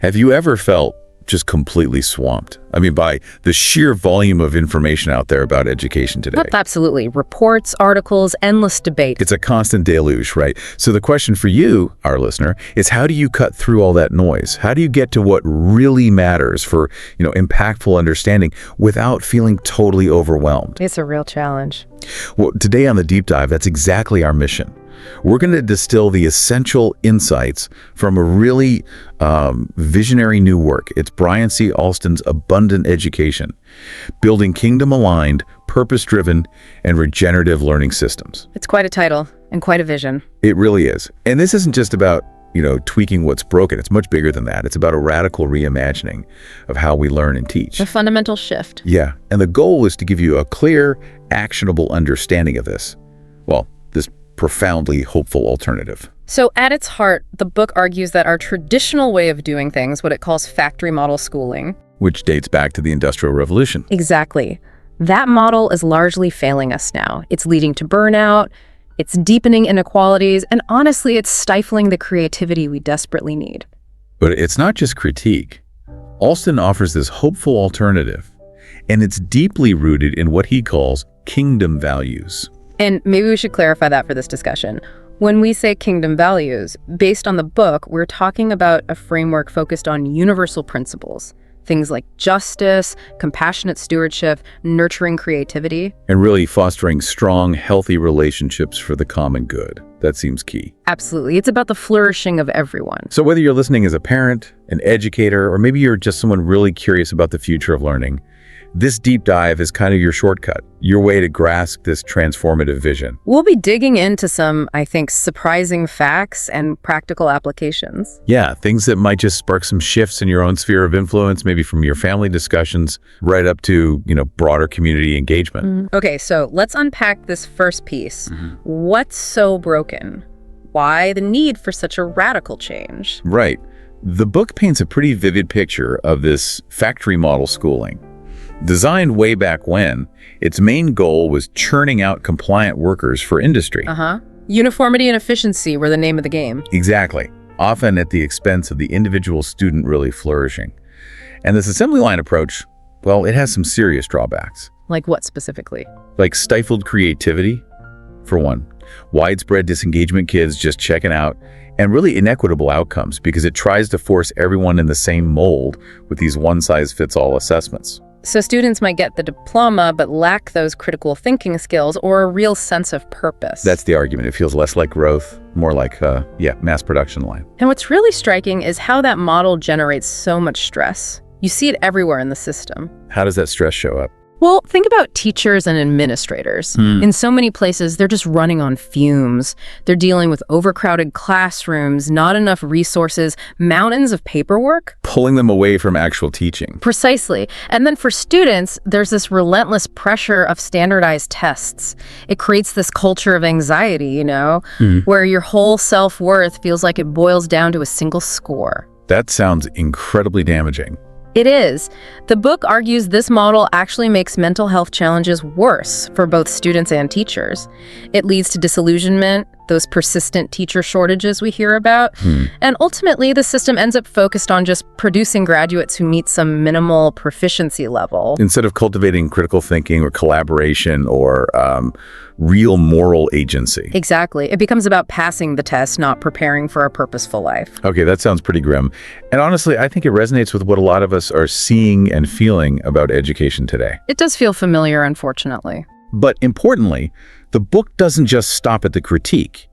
Have you ever felt just completely swamped? I mean, by the sheer volume of information out there about education today. Absolutely. Reports, articles, endless debate. It's a constant deluge, right? So the question for you, our listener, is how do you cut through all that noise? How do you get to what really matters for, impactful understanding without feeling totally overwhelmed? It's a real challenge. Well, today on The Deep Dive, that's exactly our mission. We're going to distill the essential insights from a really visionary new work. It's Brian C. Alston's Abundant Education, Building Kingdom-Aligned, Purpose-Driven, and Regenerative Learning Systems. It's quite a title and quite a vision. It really is. And this isn't just about, tweaking what's broken. It's much bigger than that. It's about a radical reimagining of how we learn and teach. A fundamental shift. Yeah. And the goal is to give you a clear, actionable understanding of this. Well, this profoundly hopeful alternative. So at its heart, the book argues that our traditional way of doing things, what it calls factory model schooling, which dates back to the Industrial Revolution. Exactly. That model is largely failing us now. It's leading to burnout, it's deepening inequalities, and honestly, it's stifling the creativity we desperately need. But it's not just critique. Alston offers this hopeful alternative, and it's deeply rooted in what he calls kingdom values. And maybe we should clarify that for this discussion. When we say kingdom values, based on the book, we're talking about a framework focused on universal principles. Things like justice, compassionate stewardship, nurturing creativity. And really fostering strong, healthy relationships for the common good. That seems key. Absolutely. It's about the flourishing of everyone. So whether you're listening as a parent, an educator, or maybe you're just someone really curious about the future of learning, this deep dive is kind of your shortcut, your way to grasp this transformative vision. We'll be digging into some, I think, surprising facts and practical applications. Yeah, things that might just spark some shifts in your own sphere of influence, maybe from your family discussions right up to, broader community engagement. Okay, so let's unpack this first piece. What's so broken? Why the need for such a radical change? Right. The book paints a pretty vivid picture of this factory model schooling. Designed way back when, its main goal was churning out compliant workers for industry. Uniformity and efficiency were the name of the game. Exactly, often at the expense of the individual student really flourishing. And this assembly line approach, well, it has some serious drawbacks. Like what specifically? Like stifled creativity, for one, widespread disengagement, kids just checking out, and really inequitable outcomes because it tries to force everyone in the same mold with these one-size-fits-all assessments. So students might get the diploma but lack those critical thinking skills or a real sense of purpose. That's the argument. It feels less like growth, more like, mass production line. And what's really striking is how that model generates so much stress. You see it everywhere in the system. How does that stress show up? Well, think about teachers and administrators. In so many places, they're just running on fumes. They're dealing with overcrowded classrooms, not enough resources, mountains of paperwork. Pulling them away from actual teaching. Precisely. And then for students, there's this relentless pressure of standardized tests. It creates this culture of anxiety, where your whole self-worth feels like it boils down to a single score. That sounds incredibly damaging. It is. The book argues this model actually makes mental health challenges worse for both students and teachers. It leads to disillusionment, those persistent teacher shortages we hear about, and ultimately the system ends up focused on just producing graduates who meet some minimal proficiency level. Instead of cultivating critical thinking or collaboration or real moral agency. Exactly. It becomes about passing the test, not preparing for a purposeful life. Okay, that sounds pretty grim. And honestly, I think it resonates with what a lot of us are seeing and feeling about education today. It does feel familiar, unfortunately. But importantly, the book doesn't just stop at the critique.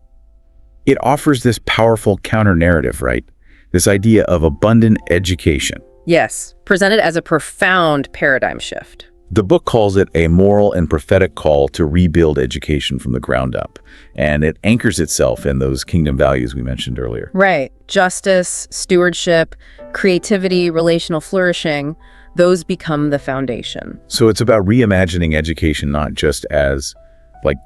It offers this powerful counter-narrative, right? This idea of abundant education. Yes, presented as a profound paradigm shift. The book calls it a moral and prophetic call to rebuild education from the ground up, and it anchors itself in those kingdom values we mentioned earlier. Right. Justice, stewardship, creativity, relational flourishing, those become the foundation. So it's about reimagining education not just as,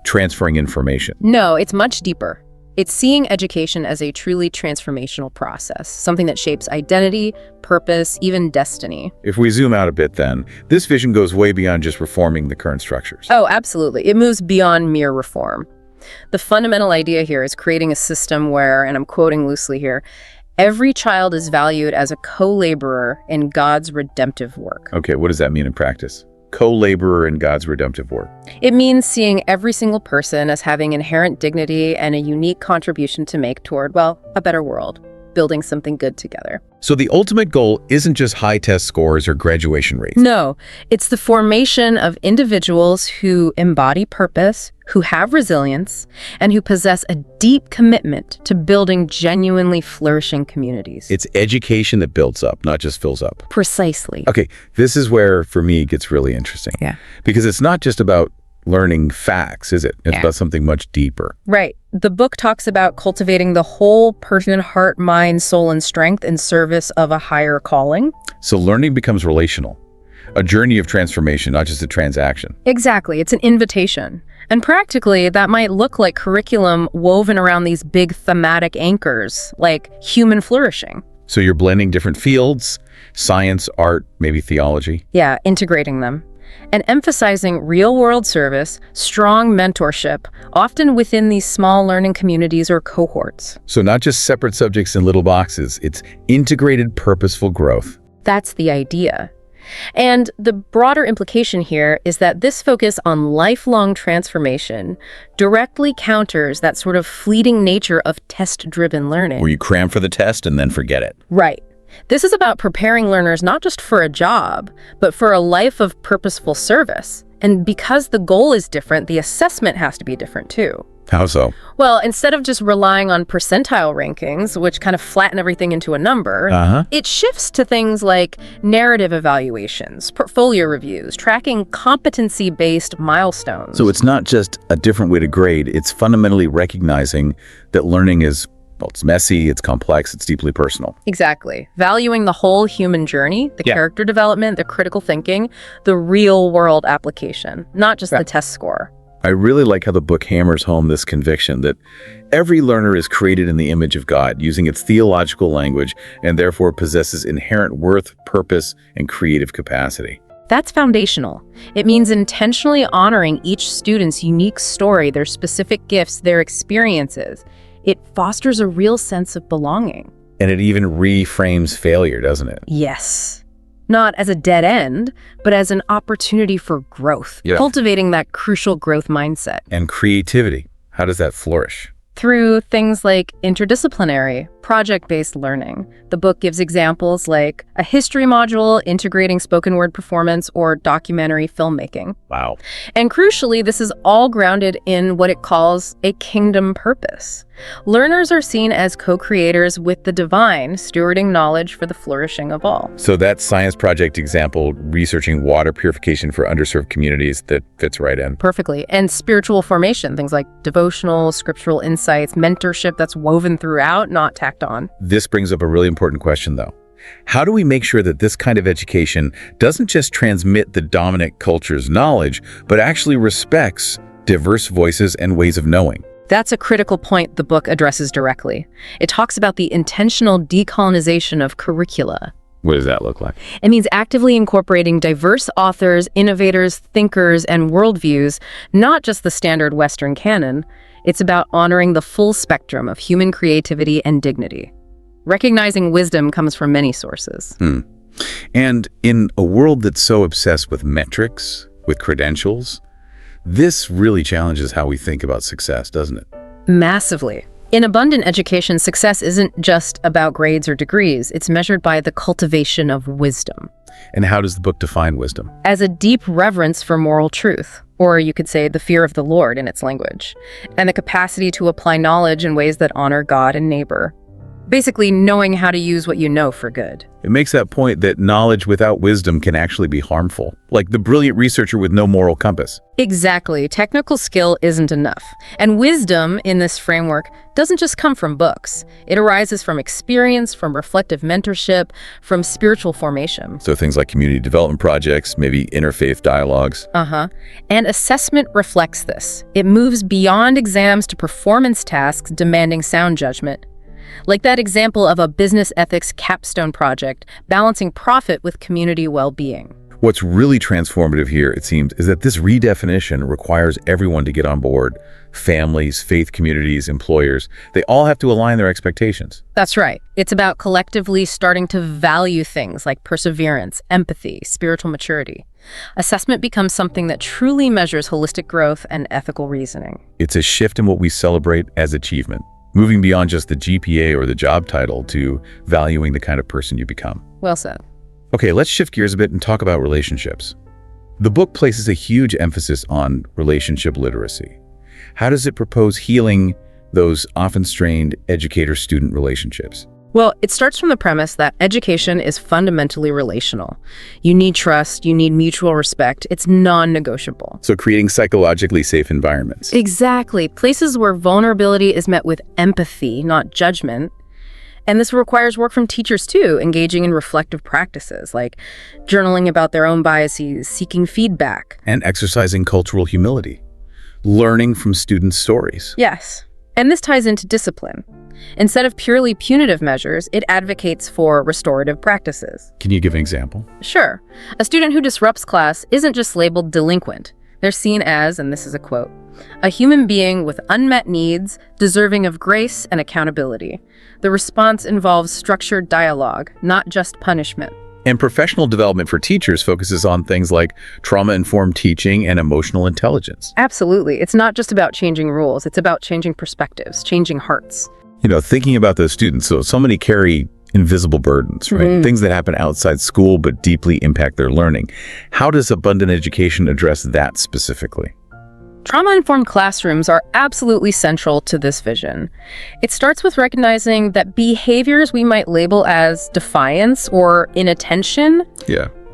transferring information. No, it's much deeper. It's seeing education as a truly transformational process, something that shapes identity, purpose, even destiny. If we zoom out a bit then, this vision goes way beyond just reforming the current structures. Oh, absolutely. It moves beyond mere reform. The fundamental idea here is creating a system where, and I'm quoting loosely here, Every child is valued as a co-laborer in God's redemptive work. Okay, what does that mean in practice? Co-laborer in God's redemptive work. It means seeing every single person as having inherent dignity and a unique contribution to make toward, well, a better world, building something good together. So the ultimate goal isn't just high test scores or graduation rates. No, it's the formation of individuals who embody purpose, who have resilience, and who possess a deep commitment to building genuinely flourishing communities. It's education that builds up, not just fills up. Precisely. Okay, this is where, for me, it gets really interesting. Yeah. Because it's not just about learning facts, is it? It's Yeah. about something much deeper. Right. The book talks about cultivating the whole person, heart, mind, soul, and strength in service of a higher calling. So learning becomes relational, a journey of transformation, not just a transaction. Exactly. It's an invitation. And practically, that might look like curriculum woven around these big thematic anchors, like human flourishing. So you're blending different fields, science, art, maybe theology. Yeah, integrating them. And emphasizing real-world service, strong mentorship, often within these small learning communities or cohorts. So not just separate subjects in little boxes, it's integrated, purposeful growth. That's the idea. And the broader implication here is that this focus on lifelong transformation directly counters that sort of fleeting nature of test-driven learning. Where you cram for the test and then forget it. Right. This is about preparing learners not just for a job, but for a life of purposeful service. And because the goal is different, the assessment has to be different too. How so? Well, instead of just relying on percentile rankings, which kind of flatten everything into a number, it shifts to things like narrative evaluations, portfolio reviews, tracking competency-based milestones. So it's not just a different way to grade, it's fundamentally recognizing that learning is, well, it's messy, it's complex, it's deeply personal. Exactly. Valuing the whole human journey, the Yeah. character development, the critical thinking, the real-world application, not just the test score. I really like how the book hammers home this conviction that every learner is created in the image of God, using its theological language, and therefore possesses inherent worth, purpose, and creative capacity. That's foundational. It means intentionally honoring each student's unique story, their specific gifts, their experiences. It fosters a real sense of belonging. And it even reframes failure, doesn't it? Yes. Not as a dead end, but as an opportunity for growth, cultivating that crucial growth mindset. And creativity, how does that flourish? Through things like interdisciplinary, project-based learning. The book gives examples like a history module integrating spoken word performance or documentary filmmaking. Wow. And crucially, this is all grounded in what it calls a kingdom purpose. Learners are seen as co-creators with the divine, stewarding knowledge for the flourishing of all. So that science project example, researching water purification for underserved communities, that fits right in. Perfectly. And spiritual formation, things like devotional, scriptural insights, mentorship that's woven throughout, not tacked on. This brings up a really important question, though. How do we make sure that this kind of education doesn't just transmit the dominant culture's knowledge, but actually respects diverse voices and ways of knowing? That's a critical point the book addresses directly. It talks about the intentional decolonization of curricula. What does that look like? It means actively incorporating diverse authors, innovators, thinkers, and worldviews, not just the standard Western canon. It's about honoring the full spectrum of human creativity and dignity. Recognizing wisdom comes from many sources. And in a world that's so obsessed with metrics, with credentials, this really challenges how we think about success, doesn't it? Massively. In abundant education, success isn't just about grades or degrees. It's measured by the cultivation of wisdom. And how does the book define wisdom? As a deep reverence for moral truth, or you could say the fear of the Lord in its language, and the capacity to apply knowledge in ways that honor God and neighbor. Basically, knowing how to use what you know for good. It makes that point that knowledge without wisdom can actually be harmful, like the brilliant researcher with no moral compass. Exactly. Technical skill isn't enough. And wisdom in this framework doesn't just come from books. It arises from experience, from reflective mentorship, from spiritual formation. So things like community development projects, maybe interfaith dialogues. And assessment reflects this. It moves beyond exams to performance tasks demanding sound judgment. Like that example of a business ethics capstone project, balancing profit with community well-being. What's really transformative here, it seems, is that this redefinition requires everyone to get on board. Families, faith communities, employers, they all have to align their expectations. That's right. It's about collectively starting to value things like perseverance, empathy, spiritual maturity. Assessment becomes something that truly measures holistic growth and ethical reasoning. It's a shift in what we celebrate as achievement, moving beyond just the GPA or the job title to valuing the kind of person you become. Well said. Okay, let's shift gears a bit and talk about relationships. The book places a huge emphasis on relationship literacy. How does it propose healing those often strained educator-student relationships? Well, it starts from the premise that education is fundamentally relational. You need trust, you need mutual respect. It's non-negotiable. So creating psychologically safe environments. Exactly. Places where vulnerability is met with empathy, not judgment. And this requires work from teachers too, engaging in reflective practices like journaling about their own biases, seeking feedback. And exercising cultural humility. Learning from students' stories. Yes. And this ties into discipline. Instead of purely punitive measures, it advocates for restorative practices. Can you give an example? Sure. A student who disrupts class isn't just labeled delinquent. They're seen as, and this is a quote, a human being with unmet needs, deserving of grace and accountability. The response involves structured dialogue, not just punishment. And professional development for teachers focuses on things like trauma-informed teaching and emotional intelligence. Absolutely. It's not just about changing rules. It's about changing perspectives, changing hearts. You know, thinking about those students, so many carry invisible burdens, right? Things that happen outside school but deeply impact their learning. How does abundant education address that specifically? Trauma-informed classrooms are absolutely central to this vision. It starts with recognizing that behaviors we might label as defiance or inattention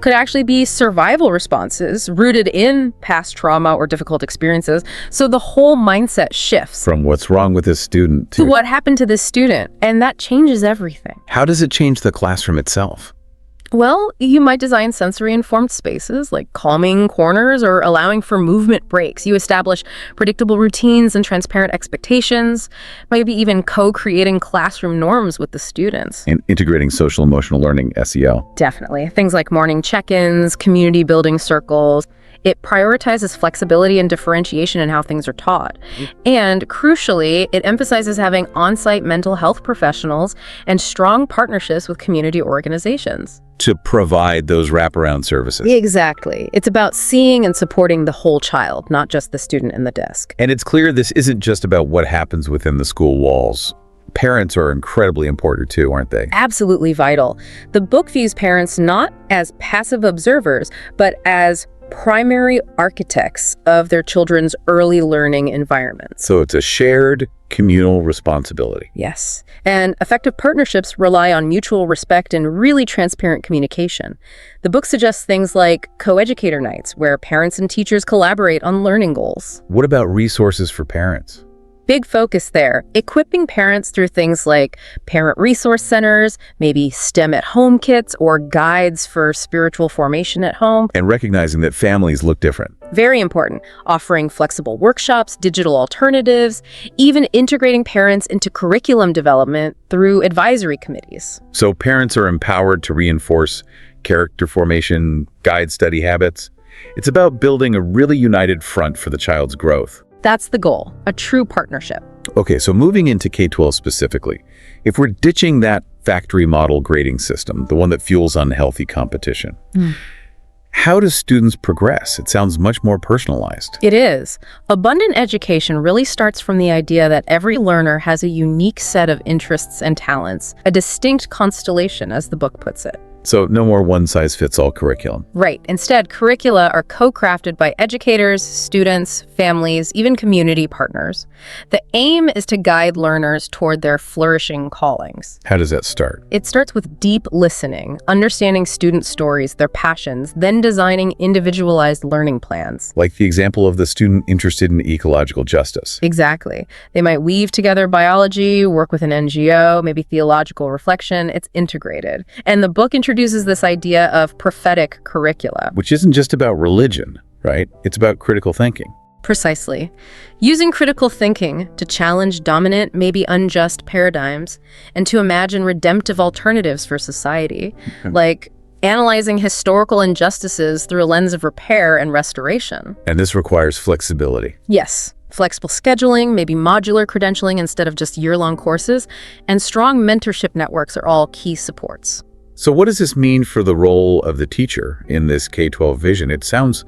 could actually be survival responses rooted in past trauma or difficult experiences. So the whole mindset shifts From what's wrong with this student to what happened to this student, and that changes everything. How does it change the classroom itself? Well, you might design sensory-informed spaces like calming corners or allowing for movement breaks. You establish predictable routines and transparent expectations, maybe even co-creating classroom norms with the students. And integrating social emotional learning, SEL. Definitely. Things like morning check-ins, community building circles. It prioritizes flexibility and differentiation in how things are taught. And crucially, it emphasizes having on-site mental health professionals and strong partnerships with community organizations. To provide those wraparound services. Exactly. It's about seeing and supporting the whole child, not just the student in the desk. And it's clear this isn't just about what happens within the school walls. Parents are incredibly important too, aren't they? Absolutely vital. The book views parents not as passive observers, but as primary architects of their children's early learning environments. So it's a shared communal responsibility. Yes. And effective partnerships rely on mutual respect and really transparent communication. The book suggests things like co-educator nights, where parents and teachers collaborate on learning goals. What about resources for parents? Big focus there, equipping parents through things like parent resource centers, maybe STEM at home kits or guides for spiritual formation at home. And recognizing that families look different. Very important, offering flexible workshops, digital alternatives, even integrating parents into curriculum development through advisory committees. So parents are empowered to reinforce character formation, guide study habits. It's about building a really united front for the child's growth. That's the goal, a true partnership. Okay, so moving into K-12 specifically, if we're ditching that factory model grading system, the one that fuels unhealthy competition, how do students progress? It sounds much more personalized. It is. Abundant education really starts from the idea that every learner has a unique set of interests and talents, a distinct constellation, as the book puts it. So no more one-size-fits-all curriculum. Right. Instead, curricula are co-crafted by educators, students, families, even community partners. The aim is to guide learners toward their flourishing callings. How does that start? It starts with deep listening, understanding student stories, their passions, then designing individualized learning plans. Like the example of the student interested in ecological justice. Exactly. They might weave together biology, work with an NGO, maybe theological reflection. It's integrated. And the book introduces this idea of prophetic curricula. Which isn't just about religion, right? It's about critical thinking. Precisely. Using critical thinking to challenge dominant, maybe unjust paradigms and to imagine redemptive alternatives for society, like analyzing historical injustices through a lens of repair and restoration. And this requires flexibility. Yes, flexible scheduling, maybe modular credentialing instead of just year-long courses, and strong mentorship networks are all key supports. So what does this mean for the role of the teacher in this K-12 vision? It sounds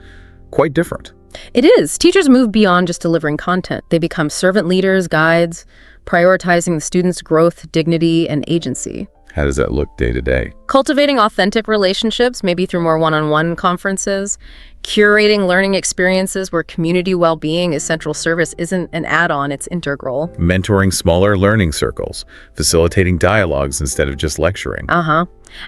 quite different. It is. Teachers move beyond just delivering content. They become servant leaders, guides, prioritizing the students' growth, dignity, and agency. How does that look day to day? Cultivating authentic relationships, maybe through more one-on-one conferences, curating learning experiences where community well-being is central service isn't an add-on, it's integral. Mentoring smaller learning circles, facilitating dialogues instead of just lecturing.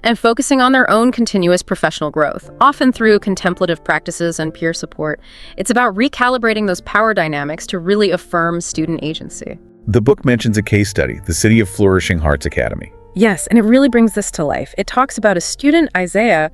And focusing on their own continuous professional growth, often through contemplative practices and peer support. It's about recalibrating those power dynamics to really affirm student agency. The book mentions a case study, the City of Flourishing Hearts Academy. Yes, and it really brings this to life. It talks about a student, Isaiah,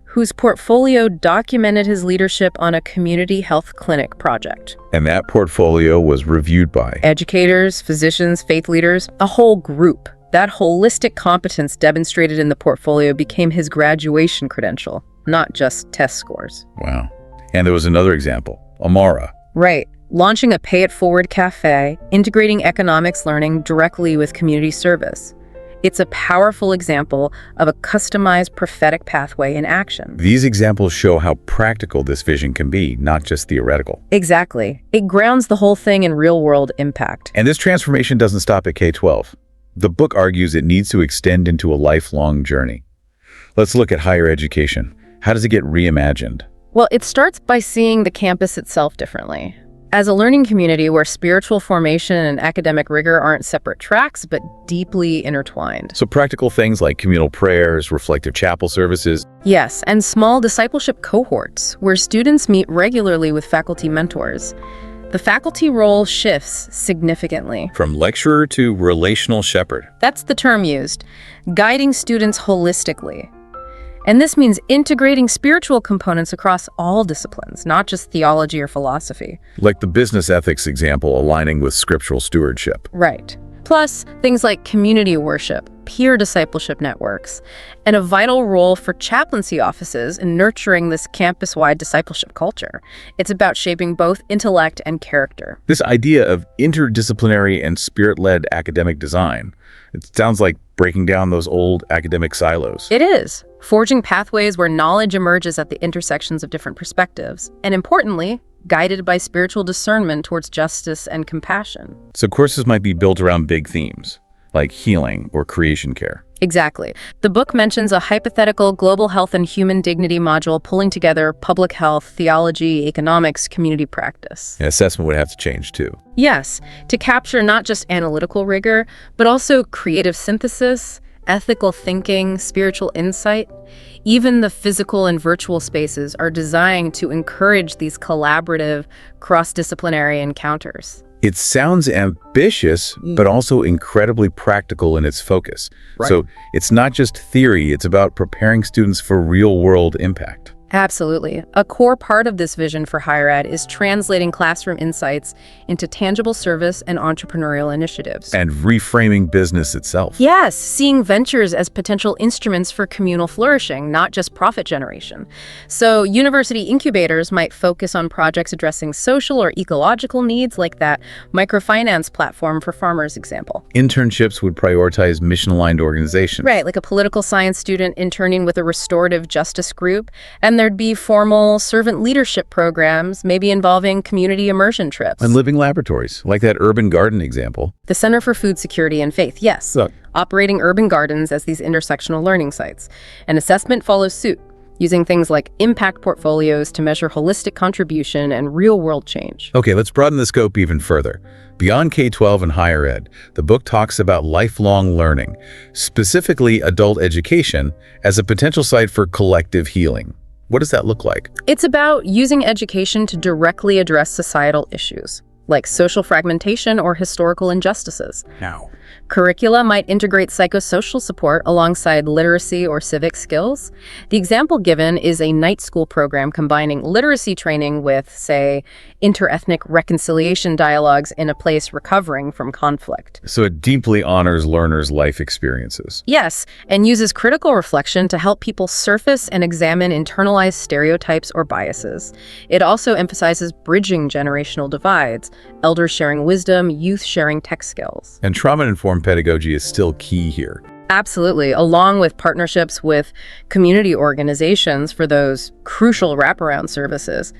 whose portfolio documented his leadership on a community health clinic project. And that portfolio was reviewed by Educators, physicians, faith leaders, a whole group. That holistic competence demonstrated in the portfolio became his graduation credential, not just test scores. Wow. And there was another example, Amara. Right. Launching a pay-it-forward cafe, integrating economics learning directly with community service. It's a powerful example of a customized prophetic pathway in action. These examples show how practical this vision can be, not just theoretical. Exactly. It grounds the whole thing in real-world impact. And this transformation doesn't stop at K-12. The book argues it needs to extend into a lifelong journey. Let's look at higher education. How does it get reimagined? Well, it starts by seeing the campus itself differently. As a learning community where spiritual formation and academic rigor aren't separate tracks, but deeply intertwined. So practical things like communal prayers, reflective chapel services. Yes, and small discipleship cohorts where students meet regularly with faculty mentors. The faculty role shifts significantly. From lecturer to relational shepherd. That's the term used, guiding students holistically. And this means integrating spiritual components across all disciplines, not just theology or philosophy. Like the business ethics example aligning with scriptural stewardship. Right. Plus, things like community worship, peer discipleship networks, and a vital role for chaplaincy offices in nurturing this campus-wide discipleship culture. It's about shaping both intellect and character. This idea of interdisciplinary and spirit-led academic design, it sounds like breaking down those old academic silos. It is. Forging pathways where knowledge emerges at the intersections of different perspectives. And importantly, guided by spiritual discernment towards justice and compassion. So courses might be built around big themes, like healing or creation care. Exactly. The book mentions a hypothetical global health and human dignity module pulling together public health, theology, economics, community practice. And assessment would have to change too. Yes, to capture not just analytical rigor, but also creative synthesis, ethical thinking, spiritual insight. Even the physical and virtual spaces are designed to encourage these collaborative, cross-disciplinary encounters. It sounds ambitious, but also incredibly practical in its focus. Right. So it's not just theory, it's about preparing students for real-world impact. Absolutely. A core part of this vision for higher ed is translating classroom insights into tangible service and entrepreneurial initiatives. And reframing business itself. Yes, seeing ventures as potential instruments for communal flourishing, not just profit generation. So university incubators might focus on projects addressing social or ecological needs, like that microfinance platform for farmers example. Internships would prioritize mission-aligned organizations. Right, like a political science student interning with a restorative justice group, and there'd be formal servant leadership programs, maybe involving community immersion trips. And living laboratories, like that urban garden example. The Center for Food Security and Faith, yes. Operating urban gardens as these intersectional learning sites. And assessment follows suit, using things like impact portfolios to measure holistic contribution and real-world change. Okay, let's broaden the scope even further. Beyond K-12 and higher ed, the book talks about lifelong learning, specifically adult education, as a potential site for collective healing. What does that look like? It's about using education to directly address societal issues, like social fragmentation or historical injustices. Now, Curricula might integrate psychosocial support alongside literacy or civic skills. The example given is a night school program combining literacy training with, say, interethnic reconciliation dialogues in a place recovering from conflict. So it deeply honors learners' life experiences. Yes, and uses critical reflection to help people surface and examine internalized stereotypes or biases. It also emphasizes bridging generational divides, elders sharing wisdom, youth sharing tech skills. And trauma-informed pedagogy is still key here. Absolutely, along with partnerships with community organizations for those crucial wraparound services.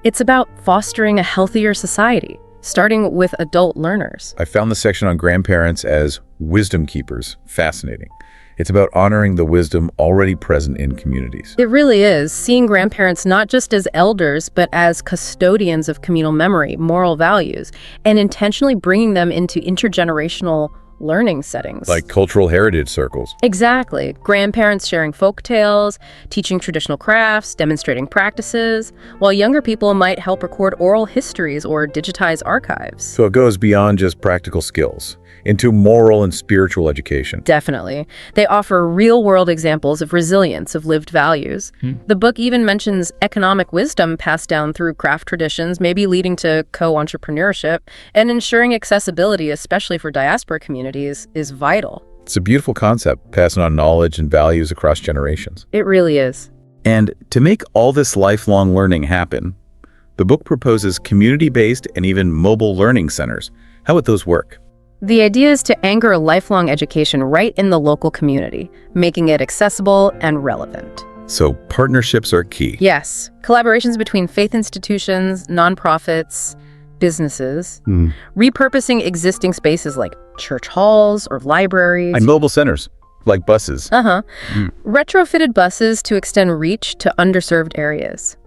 It's about fostering a healthier society, starting with adult learners. I found the section on grandparents as wisdom keepers fascinating. It's about honoring the wisdom already present in communities. It really is, seeing grandparents not just as elders, but as custodians of communal memory, moral values, and intentionally bringing them into intergenerational learning settings. Like cultural heritage circles. Exactly. Grandparents sharing folk tales, teaching traditional crafts, demonstrating practices, while younger people might help record oral histories or digitize archives. So it goes beyond just practical skills into moral and spiritual education. Definitely. They offer real-world examples of resilience of lived values. The book even mentions economic wisdom passed down through craft traditions, maybe leading to co-entrepreneurship, and ensuring accessibility, especially for diaspora communities, is vital. It's a beautiful concept, passing on knowledge and values across generations. It really is. And to make all this lifelong learning happen, the book proposes community-based and even mobile learning centers. How would those work? The idea is to anchor lifelong education right in the local community, making it accessible and relevant. So partnerships are key. Yes, collaborations between faith institutions, nonprofits, businesses, repurposing existing spaces like church halls or libraries. And mobile centers, like buses. Retrofitted buses to extend reach to underserved areas.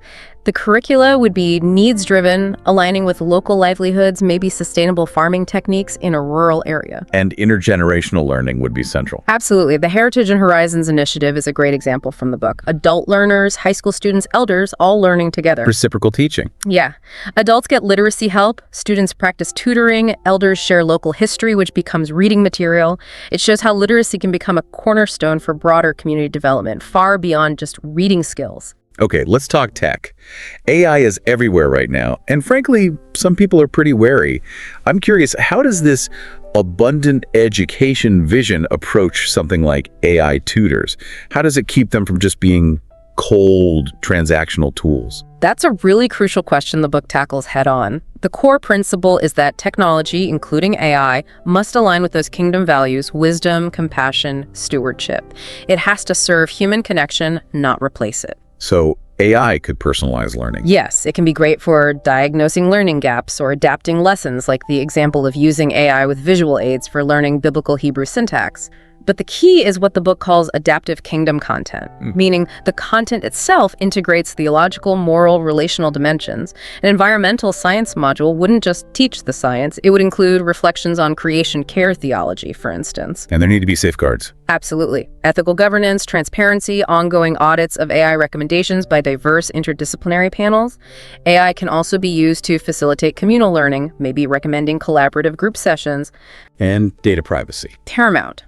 The curricula would be needs-driven, aligning with local livelihoods, maybe sustainable farming techniques in a rural area. And intergenerational learning would be central. Absolutely. The Heritage and Horizons Initiative is a great example from the book. Adult learners, high school students, elders, all learning together. Reciprocal teaching. Yeah. Adults get literacy help, students practice tutoring, elders share local history, which becomes reading material. It shows how literacy can become a cornerstone for broader community development, far beyond just reading skills. Okay, let's talk tech. AI is everywhere right now, and frankly, some people are pretty wary. I'm curious, how does this abundant education vision approach something like AI tutors? How does it keep them from just being cold, transactional tools? That's a really crucial question the book tackles head-on. The core principle is that technology, including AI, must align with those kingdom values: wisdom, compassion, stewardship. It has to serve human connection, not replace it. So AI could personalize learning. Yes, it can be great for diagnosing learning gaps or adapting lessons, like the example of using AI with visual aids for learning biblical Hebrew syntax. But the key is what the book calls adaptive kingdom content, meaning the content itself integrates theological, moral, relational dimensions. An environmental science module wouldn't just teach the science, it would include reflections on creation care theology, for instance. And there need to be safeguards. Absolutely. Ethical governance, transparency, ongoing audits of AI recommendations by diverse interdisciplinary panels. AI can also be used to facilitate communal learning, maybe recommending collaborative group sessions. And data privacy. Paramount.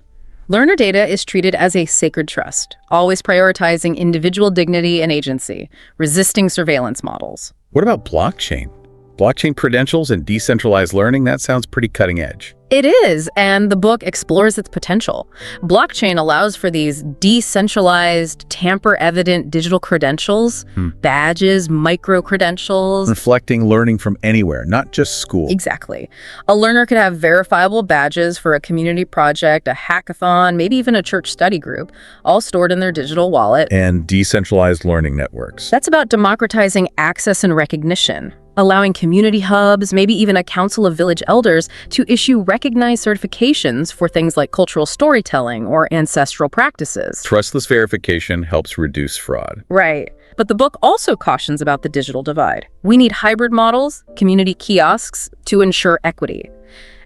Learner data is treated as a sacred trust, always prioritizing individual dignity and agency, resisting surveillance models. What about blockchain? Blockchain credentials and decentralized learning, that sounds pretty cutting edge. It is, and the book explores its potential. Blockchain allows for these decentralized, tamper-evident digital credentials, badges, micro-credentials. Reflecting learning from anywhere, not just school. Exactly. A learner could have verifiable badges for a community project, a hackathon, maybe even a church study group, all stored in their digital wallet. And decentralized learning networks. That's about democratizing access and recognition, allowing community hubs, maybe even a council of village elders, to issue recognized certifications for things like cultural storytelling or ancestral practices. Trustless verification helps reduce fraud. Right. But the book also cautions about the digital divide. We need hybrid models, community kiosks, to ensure equity.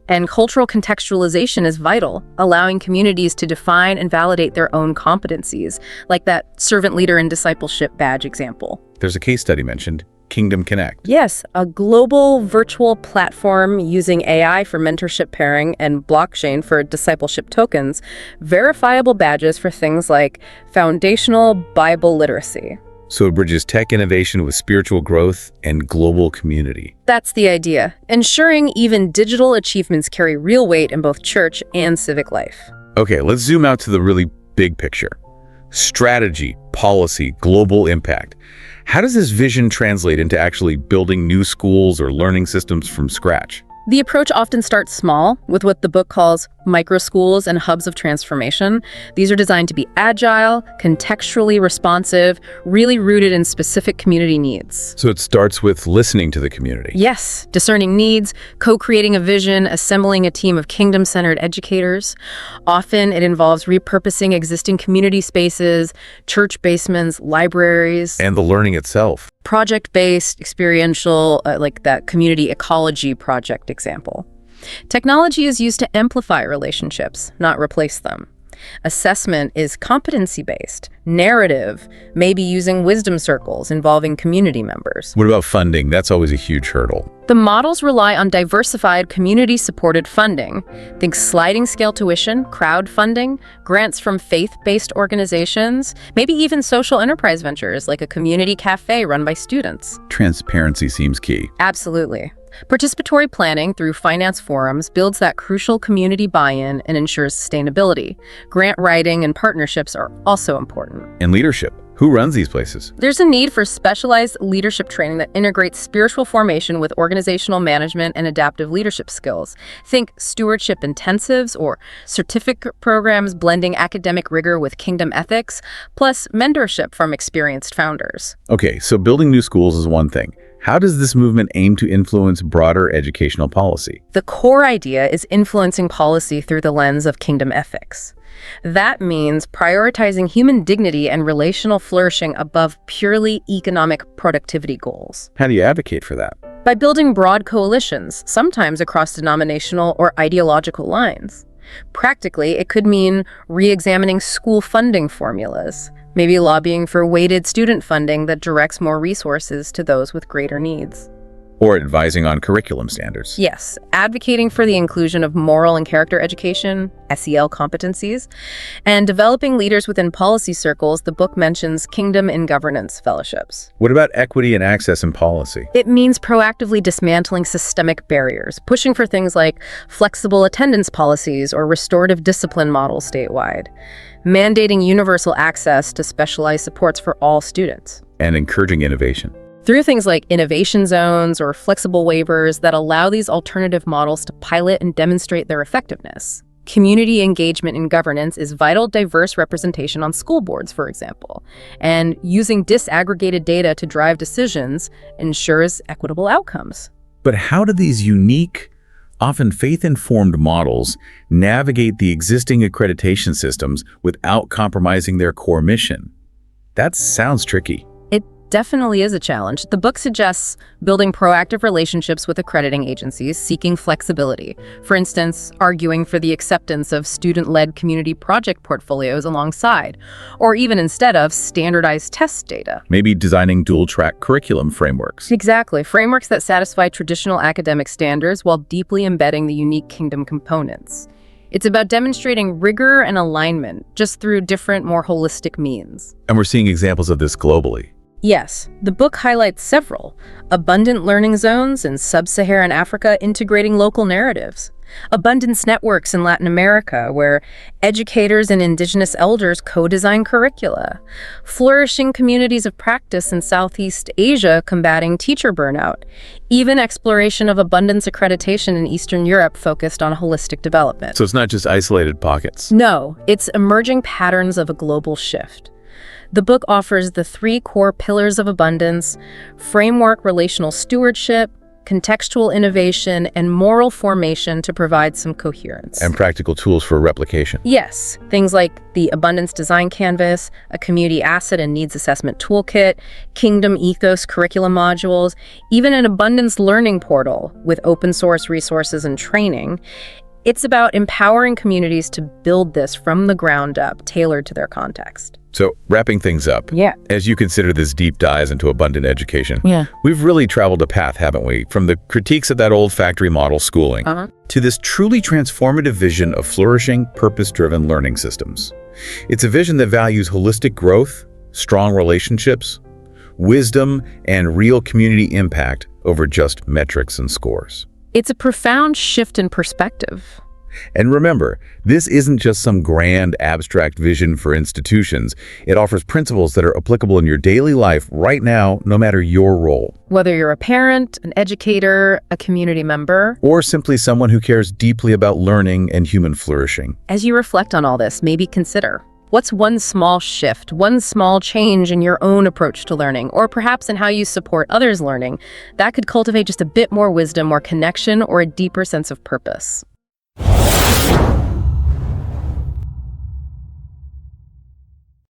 And cultural contextualization is vital, allowing communities to define and validate their own competencies, like that servant leader and discipleship badge example. There's a case study mentioned, Kingdom Connect. Yes, a global virtual platform using AI for mentorship pairing and blockchain for discipleship tokens, verifiable badges for things like foundational Bible literacy. So it bridges tech innovation with spiritual growth and global community. That's the idea, ensuring even digital achievements carry real weight in both church and civic life. Okay, let's zoom out to the really big picture. Strategy, policy, global impact. How does this vision translate into actually building new schools or learning systems from scratch? The approach often starts small, with what the book calls microschools and hubs of transformation. These are designed to be agile, contextually responsive, really rooted in specific community needs. So it starts with listening to the community. Yes, discerning needs, co-creating a vision, assembling a team of kingdom-centered educators. Often it involves repurposing existing community spaces, church basements, libraries. And the learning itself. Project-based, experiential, like that community ecology project example. Technology is used to amplify relationships, not replace them. Assessment is competency-based, narrative, maybe using wisdom circles involving community members. What about funding? That's always a huge hurdle. The models rely on diversified, community-supported funding. Think sliding scale tuition, crowdfunding, grants from faith-based organizations, maybe even social enterprise ventures like a community cafe run by students. Transparency seems key. Absolutely. Participatory planning through finance forums builds that crucial community buy-in and ensures sustainability. Grant writing and partnerships are also important. And leadership. Who runs these places? There's a need for specialized leadership training that integrates spiritual formation with organizational management and adaptive leadership skills. Think stewardship intensives or certificate programs blending academic rigor with kingdom ethics, plus mentorship from experienced founders. Okay, so building new schools is one thing. How does this movement aim to influence broader educational policy? The core idea is influencing policy through the lens of kingdom ethics. That means prioritizing human dignity and relational flourishing above purely economic productivity goals. How do you advocate for that? By building broad coalitions, sometimes across denominational or ideological lines. Practically, it could mean re-examining school funding formulas, maybe lobbying for weighted student funding that directs more resources to those with greater needs. Or advising on curriculum standards. Yes, advocating for the inclusion of moral and character education, SEL competencies, and developing leaders within policy circles. The book mentions Kingdom in Governance fellowships. What about equity and access in policy? It means proactively dismantling systemic barriers, pushing for things like flexible attendance policies or restorative discipline models statewide, mandating universal access to specialized supports for all students. And encouraging innovation. Through things like innovation zones or flexible waivers that allow these alternative models to pilot and demonstrate their effectiveness. Community engagement in governance is vital diverse representation on school boards, for example, and using disaggregated data to drive decisions ensures equitable outcomes. But how do these unique, often faith-informed models navigate the existing accreditation systems without compromising their core mission? That sounds tricky. Definitely is a challenge. The book suggests building proactive relationships with accrediting agencies seeking flexibility. For instance, arguing for the acceptance of student-led community project portfolios alongside, or even instead of standardized test data. Maybe designing dual-track curriculum frameworks. Exactly. Frameworks that satisfy traditional academic standards while deeply embedding the unique kingdom components. It's about demonstrating rigor and alignment just through different, more holistic means. And we're seeing examples of this globally. Yes, the book highlights several. Abundant learning zones in sub-Saharan Africa integrating local narratives. Abundance networks in Latin America where educators and indigenous elders co-design curricula. Flourishing communities of practice in Southeast Asia combating teacher burnout. Even exploration of abundance accreditation in Eastern Europe focused on holistic development. So it's not just isolated pockets. No, it's emerging patterns of a global shift. The book offers the 3 core pillars of abundance: framework, relational stewardship, contextual innovation, and moral formation to provide some coherence. And practical tools for replication. Yes, things like the Abundance Design Canvas, a community asset and needs assessment toolkit, Kingdom Ethos curriculum modules, even an abundance learning portal with open source resources and training. It's about empowering communities to build this from the ground up, tailored to their context. So, wrapping things up, Yeah. as you consider this deep dive into abundant education, Yeah. we've really traveled a path, haven't we? From the critiques of that old factory model schooling to this truly transformative vision of flourishing, purpose-driven learning systems. It's a vision that values holistic growth, strong relationships, wisdom, and real community impact over just metrics and scores. It's a profound shift in perspective. And remember, this isn't just some grand abstract vision for institutions. It offers principles that are applicable in your daily life right now, no matter your role. Whether you're a parent, an educator, a community member, Or simply someone who cares deeply about learning and human flourishing. as you reflect on all this, maybe consider, what's one small shift, one small change in your own approach to learning, or perhaps in how you support others' learning, that could cultivate just a bit more wisdom, more connection, or a deeper sense of purpose?